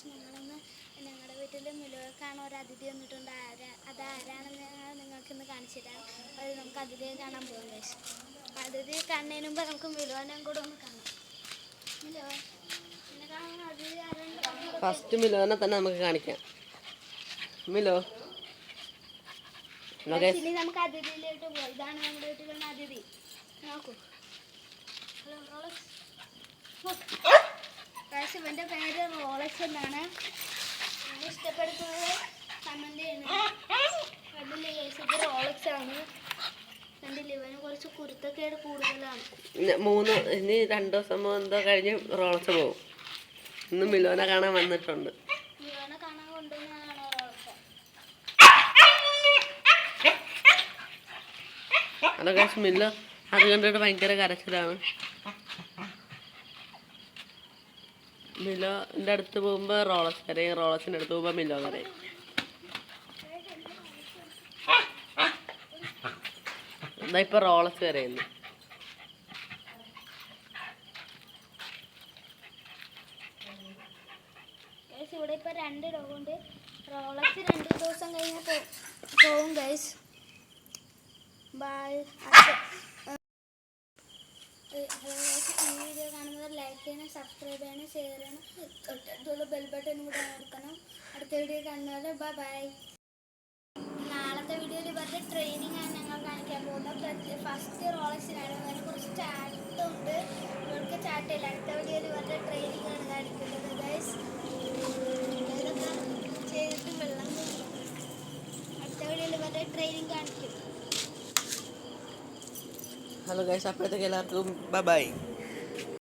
ഞങ്ങളൊന്ന് ഞങ്ങളുടെ വീട്ടിൽ മിലുവക്കാണ് ഒരു അതിഥി വന്നിട്ടുണ്ട്. അതാരാണെന്ന് നിങ്ങൾക്കിന്ന് കാണിച്ചു തരാം. അത് നമുക്ക് അതിഥിയെ കാണാൻ പോകാം ഗൈസ്. അതിഥി കാണുന്നതിന് മുമ്പ് നമുക്ക് മിലുവനെയും കൂടെ ഒന്ന് കാണാം. മിലുവ എന്നെ കാണുന്ന അതിഥി ആരാണ്? ഫസ്റ്റ് മിലുവനെ തന്നെ നമുക്ക് കാണിക്കാം. മിലോ ഇനി നമുക്ക് അതിഥിയിലേക്ക് പോകാം. ഇതാണ് നമ്മുടെ വീട്ടിലുള്ള അതിഥി. നോക്കൂ, റോളക്സ്. ഇവൻ്റെ പേര് റോളക്സ് എന്നാണ്. ഇഷ്ടപ്പെടുന്നത് കമന്റ് ചെയ്യണം. കണ്ടില്ലേ ഗൈസ്, ഇത് റോളക്സ് ആണ്. കണ്ടില്ലേ, ഇവന് കുറച്ച് കുരുത്തക്കേട് കൂടുതലാണ്. ഇനി 2 ദിവസം എന്തോ കഴിഞ്ഞ് റോളക്സ് പോകും. ഇന്ന് മിലോനെ കാണാൻ വന്നിട്ടുണ്ട്. മിലോനെ കാണാൻ കൊണ്ടുവന്നതാണോ റോളക്സ്? അതൊക്കെ മില്ലോ അത് കണ്ടിട്ട് ഭയങ്കര കരച്ചിലാണ്. മിലോന്റെ അടുത്ത് പോകുമ്പോ റോളക്സ് കരയും, റോളക്സിന്റെ അടുത്ത് പോകുമ്പോ മിലോ കരയും. എന്താ ഇപ്പൊ റോളക്സ് കരയുന്നു. ഇവിടെ ഇപ്പൊ 2 ഡോഗുണ്ട്. റോളക്സ് 2 ദിവസം കഴിഞ്ഞ് പോവും ഗൈസ്. ബൈ. ഈ വീഡിയോ കാണുന്നത് ലൈക്ക് ചെയ്യണം, സബ്സ്ക്രൈബ് ചെയ്യണം, ഷെയർ ചെയ്യണം, തൊട്ടടുത്തുള്ള ബെൽ ബട്ടനും കൂടെ അമർത്തണം. അടുത്ത വീഡിയോ കാണുന്നത് ബൈ. നാളത്തെ വീഡിയോയിൽ ഇവരുടെ ട്രെയിനിങ് ആണ് ഞങ്ങൾ കാണിക്കാൻ പോകുന്നത്. ഫസ്റ്റ് റോളക്സിനാണ്. അതിന് കുറച്ച് ചാട്ടുണ്ട്, ഇവർക്ക് ചാട്ടില്ല. അടുത്ത വീഡിയോയിൽ ഇവരുടെ ട്രെയിനിങ് ആണ് കാണിക്കുന്നത് ഗൈസ്. ഇതൊക്കെ ചെയ്തിട്ട് വെള്ളം അടുത്ത വീഡിയോയിൽ ഇവരുടെ ട്രെയിനിങ് കാണിക്കും. ഹലോ ഗൈസ്, അപ്പോഴത്തേക്ക് എല്ലാവർക്കും ബൈ.